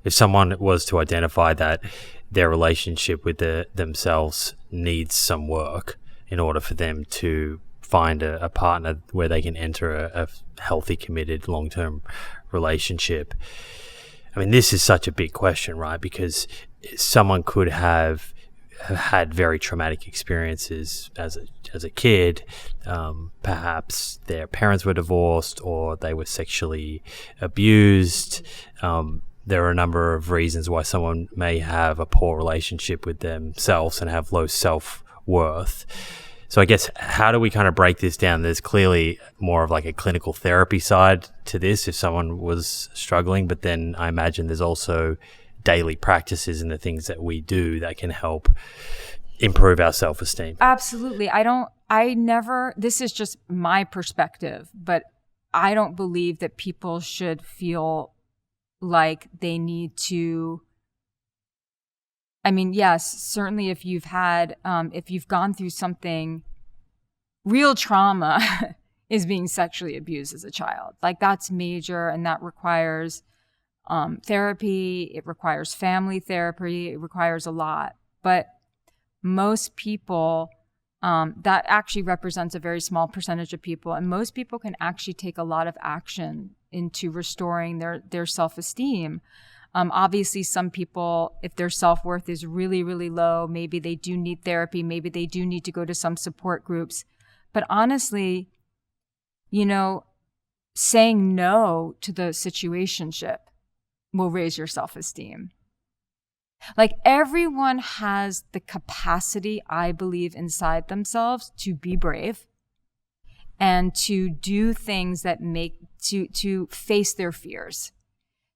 If someone was to identify that their relationship with themselves needs some work in order for them to find a partner where they can enter a healthy, committed, long-term relationship. I mean, this is such a big question, right? Because someone could have had very traumatic experiences as a kid. Perhaps their parents were divorced or they were sexually abused. There are a number of reasons why someone may have a poor relationship with themselves and have low self-worth. So I guess, how do we kind of break this down? There's clearly more of like a clinical therapy side to this if someone was struggling, but then I imagine there's also daily practices and the things that we do that can help improve our self-esteem. Absolutely. This is just my perspective, but I don't believe that people should feel like they need to. I mean, yes, certainly if you've gone through something, real trauma is being sexually abused as a child. Like, that's major, and that requires therapy. It requires family therapy. It requires a lot. But most people, that actually represents a very small percentage of people, and most people can actually take a lot of action into restoring their self-esteem. Obviously, some people, if their self-worth is really, really low, maybe they do need therapy, maybe they do need to go to some support groups. But honestly, saying no to the situationship will raise your self-esteem. Like, everyone has the capacity, I believe, inside themselves to be brave and to do things that to face their fears.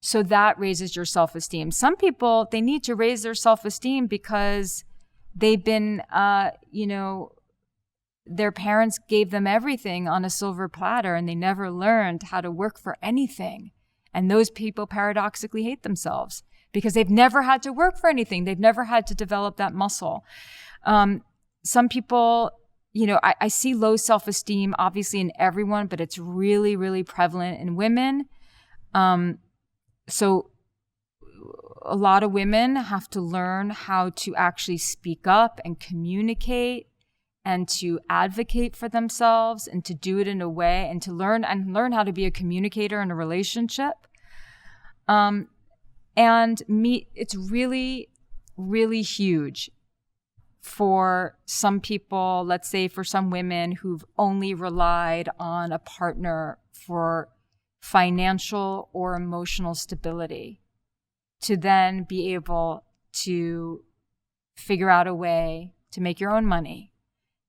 So that raises your self-esteem. Some people, they need to raise their self-esteem because they've been, their parents gave them everything on a silver platter and they never learned how to work for anything. And those people paradoxically hate themselves because they've never had to work for anything. They've never had to develop that muscle. Some people, I see low self-esteem obviously in everyone, but it's really, really prevalent in women. So a lot of women have to learn how to actually speak up and communicate and to advocate for themselves and to do it in a way and to learn how to be a communicator in a relationship. It's really, really huge for some people, let's say for some women who've only relied on a partner for financial or emotional stability, to then be able to figure out a way to make your own money,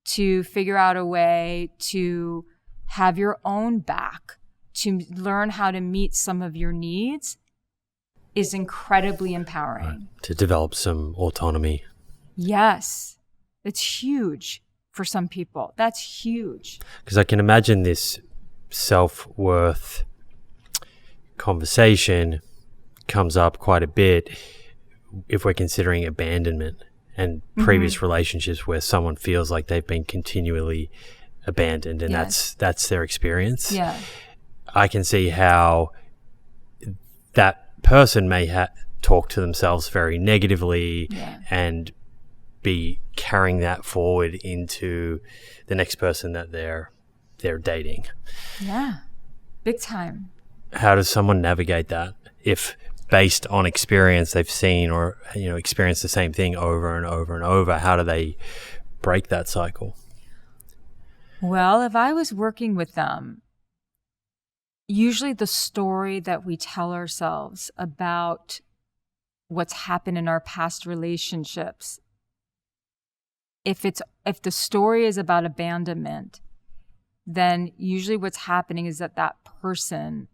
to figure out a way to have your own back, to learn how to meet some of your needs is incredibly empowering. Right. To develop some autonomy. Yes. It's huge for some people. That's huge. Because I can imagine this self-worth conversation comes up quite a bit if we're considering abandonment and previous relationships where someone feels like they've been continually abandoned and that's their experience. Yeah. I can see how that person may talk to themselves very negatively and be carrying that forward into the next person that they're dating. Yeah. Big time. How does someone navigate that if based on experience they've seen or experienced the same thing over and over and over? How do they break that cycle? Well, if I was working with them, usually the story that we tell ourselves about what's happened in our past relationships, if the story is about abandonment, then usually what's happening is that person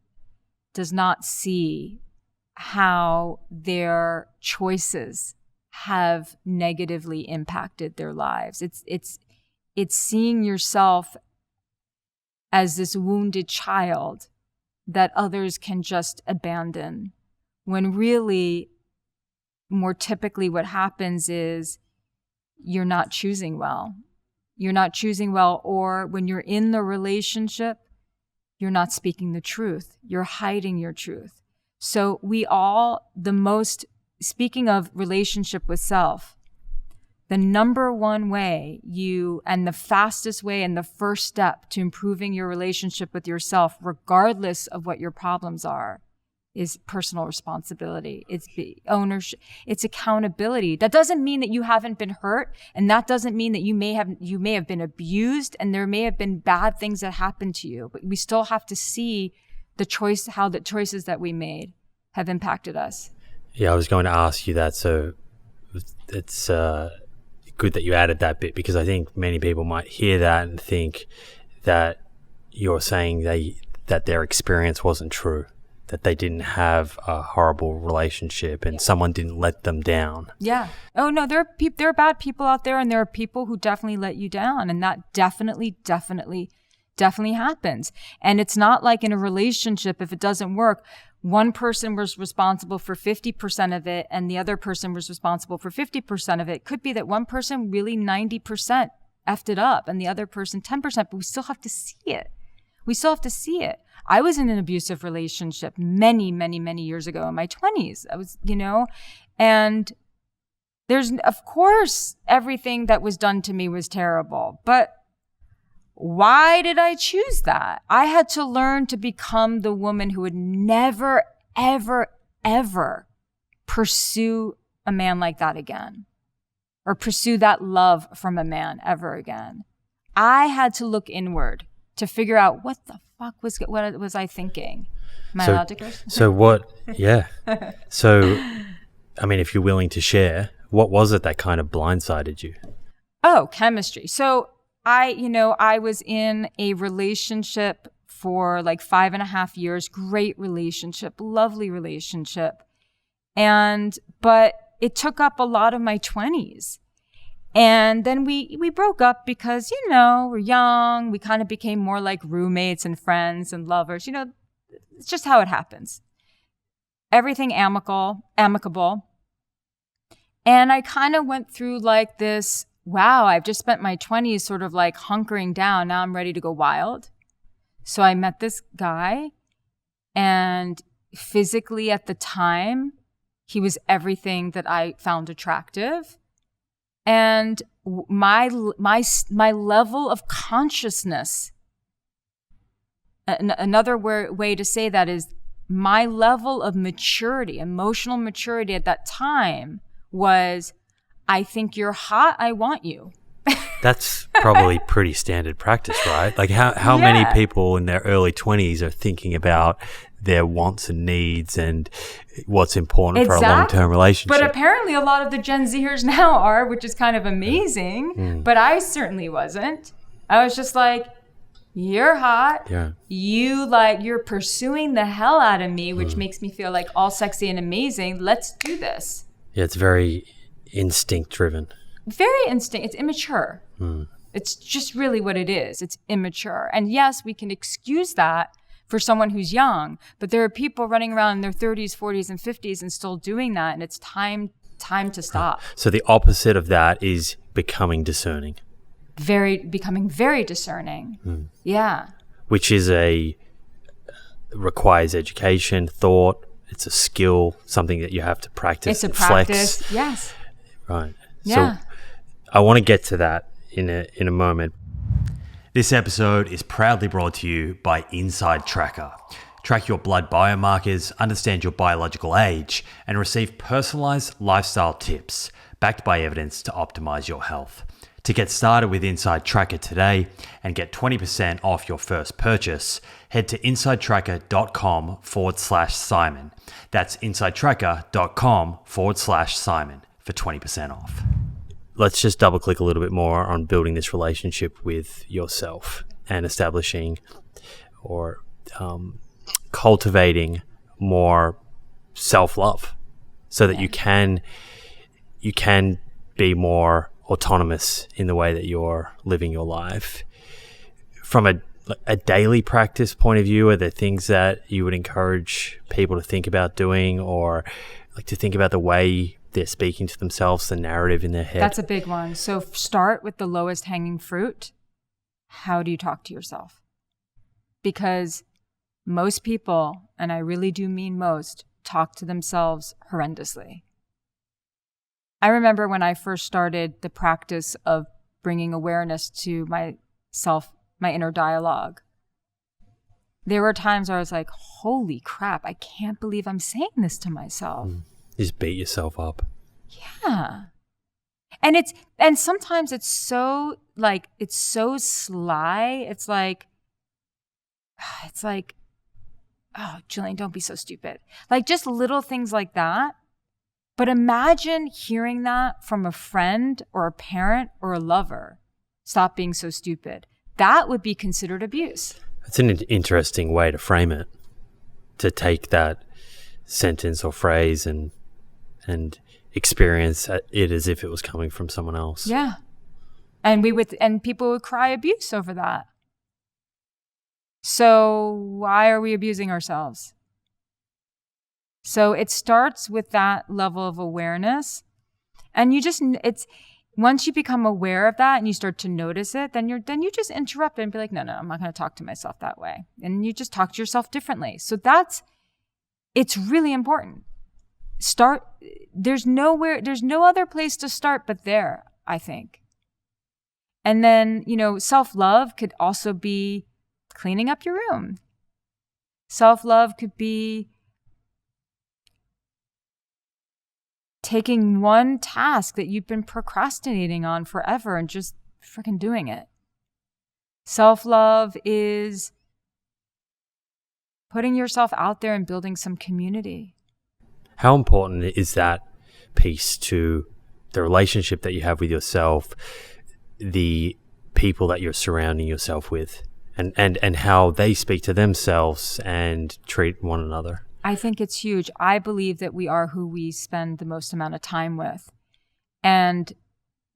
does not see how their choices have negatively impacted their lives. It's seeing yourself as this wounded child that others can just abandon, when really, more typically what happens is you're not choosing well. You're not choosing well, or when you're in the relationship, you're not speaking the truth. You're hiding your truth. So speaking of relationship with self, the number one way and the fastest way and the first step to improving your relationship with yourself, regardless of what your problems are, is personal responsibility. It's the ownership. It's accountability. That doesn't mean that you haven't been hurt, and that doesn't mean that you may have been abused, and there may have been bad things that happened to you. But we still have to see how the choices that we made have impacted us. Yeah, I was going to ask you that. So it's good that you added that bit, because I think many people might hear that and think that you're saying that their experience wasn't true, that they didn't have a horrible relationship and someone didn't let them down. Yeah. Oh no, there are bad people out there, and there are people who definitely let you down, and that definitely happens. And it's not like in a relationship, if it doesn't work, one person was responsible for 50% of it and the other person was responsible for 50% of it. It could be that one person really 90% effed it up and the other person 10%, but we still have to see it. I was in an abusive relationship many, many, many years ago in my 20s. I was, and there's, of course, everything that was done to me was terrible, but why did I choose that? I had to learn to become the woman who would never, ever, ever pursue a man like that again, or pursue that love from a man ever again. I had to look inward to figure out what was I thinking? Am I allowed to go? So what? Yeah. So, I mean, if you're willing to share, what was it that kind of blindsided you? Oh, chemistry. So I was in a relationship for like 5.5 years, great relationship, lovely relationship. But it took up a lot of my 20s. And then we broke up because, we're young. We kind of became more like roommates and friends and lovers. It's just how it happens. Everything amicable. And I kind of went through like this, wow, I've just spent my 20s sort of like hunkering down. Now I'm ready to go wild. So I met this guy, and physically at the time, he was everything that I found attractive. And my level of consciousness, another way to say that is my level of maturity, emotional maturity at that time was, I think you're hot, I want you. That's probably pretty standard practice, right? Like how many people in their early 20s are thinking about their wants and needs and what's important for a long-term relationship? But apparently a lot of the Gen Zers now are, which is kind of amazing. But I certainly wasn't. I was just like, you're hot. Yeah. You're pursuing the hell out of me, which makes me feel like all sexy and amazing. Let's do this. Yeah, it's very instinct driven. Very instinct. It's immature. It's just really what it is. It's immature. And yes, we can excuse that for someone who's young, but there are people running around in their 30s, 40s, and 50s and still doing that, and it's time to stop. So the opposite of that is becoming discerning. Becoming very discerning. Yeah. Which is requires education, thought. It's a skill, something that you have to practice. It's a practice, flex. Yes. Right. Yeah. So I want to get to that in a moment. This episode is proudly brought to you by Inside Tracker. Track your blood biomarkers, understand your biological age, and receive personalized lifestyle tips backed by evidence to optimize your health. To get started with Inside Tracker today and get 20% off your first purchase, head to insidetracker.com/Simon. That's insidetracker.com/Simon for 20% off. Let's just double click a little bit more on building this relationship with yourself and establishing or cultivating more self-love so that you can be more autonomous in the way that you're living your life. From a daily practice point of view, are there things that you would encourage people to think about doing, or like to think about the way they're speaking to themselves, the narrative in their head? That's a big one. So start with the lowest hanging fruit. How do you talk to yourself? Because most people, and I really do mean most, talk to themselves horrendously. I remember when I first started the practice of bringing awareness to myself, my inner dialogue. There were times where I was like, holy crap, I can't believe I'm saying this to myself. You just beat yourself up. Yeah. And sometimes it's so sly. It's like, oh, Jillian, don't be so stupid. Like just little things like that. But imagine hearing that from a friend or a parent or a lover. Stop being so stupid. That would be considered abuse. It's an interesting way to frame it, to take that sentence or phrase and experience it as if it was coming from someone else. Yeah. And people would cry abuse over that. So why are we abusing ourselves? So it starts with that level of awareness. And once you become aware of that and you start to notice it, then you just interrupt it and be like, no, I'm not going to talk to myself that way. And you just talk to yourself differently. So it's really important. There's no other place to start but there, I think. And then, self-love could also be cleaning up your room. Self-love could be taking one task that you've been procrastinating on forever and just freaking doing it. Self-love is putting yourself out there and building some community. How important is that piece to the relationship that you have with yourself, the people that you're surrounding yourself with, and how they speak to themselves and treat one another? I think it's huge. I believe that we are who we spend the most amount of time with. And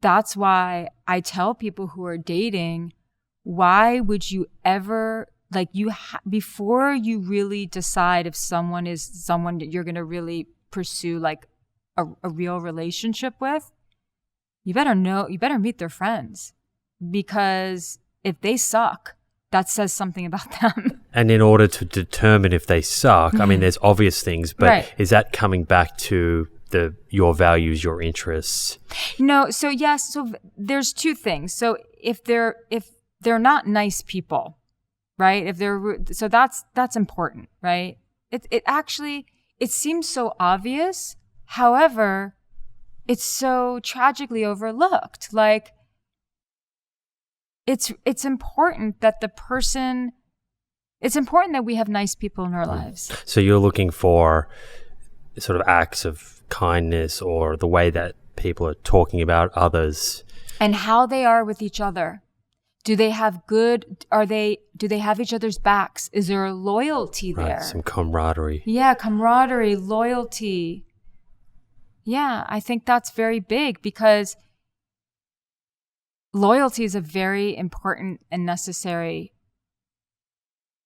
that's why I tell people who are dating, why would you ever, before you really decide if someone is someone that you're going to really pursue like a real relationship with, you better meet their friends. Because if they suck, that says something about them. And in order to determine if they suck, I mean, there's obvious things, but right. Is that coming back to your values, your interests? No. So yes. So there's two things. So if they're not nice people, right? So that's important, right? It seems so obvious. However, it's so tragically overlooked. Like, it's important that it's important that we have nice people in our lives. So you're looking for sort of acts of kindness or the way that people are talking about others. And how they are with each other. Do they have do they have each other's backs? Is there a loyalty there? Right, some camaraderie. Yeah, camaraderie, loyalty. Yeah, I think that's very big because loyalty is a very important and necessary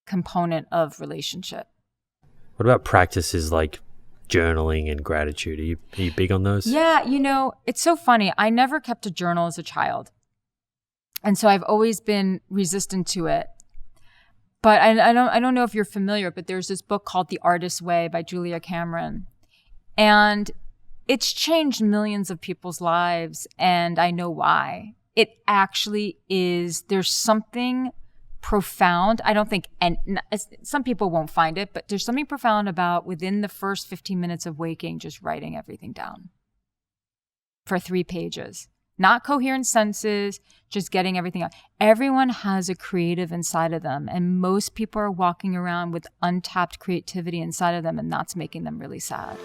component of relationship. What about practices like journaling and gratitude? Are you big on those? Yeah, it's so funny. I never kept a journal as a child. And so I've always been resistant to it. But I don't know if you're familiar, but there's this book called The Artist's Way by Julia Cameron. And it's changed millions of people's lives, and I know why. It actually is, there's something profound. I don't think, and some people won't find it, but there's something profound about within the first 15 minutes of waking, just writing everything down for 3 pages. Not coherent sentences, just getting everything out. Everyone has a creative inside of them, and most people are walking around with untapped creativity inside of them, and that's making them really sad.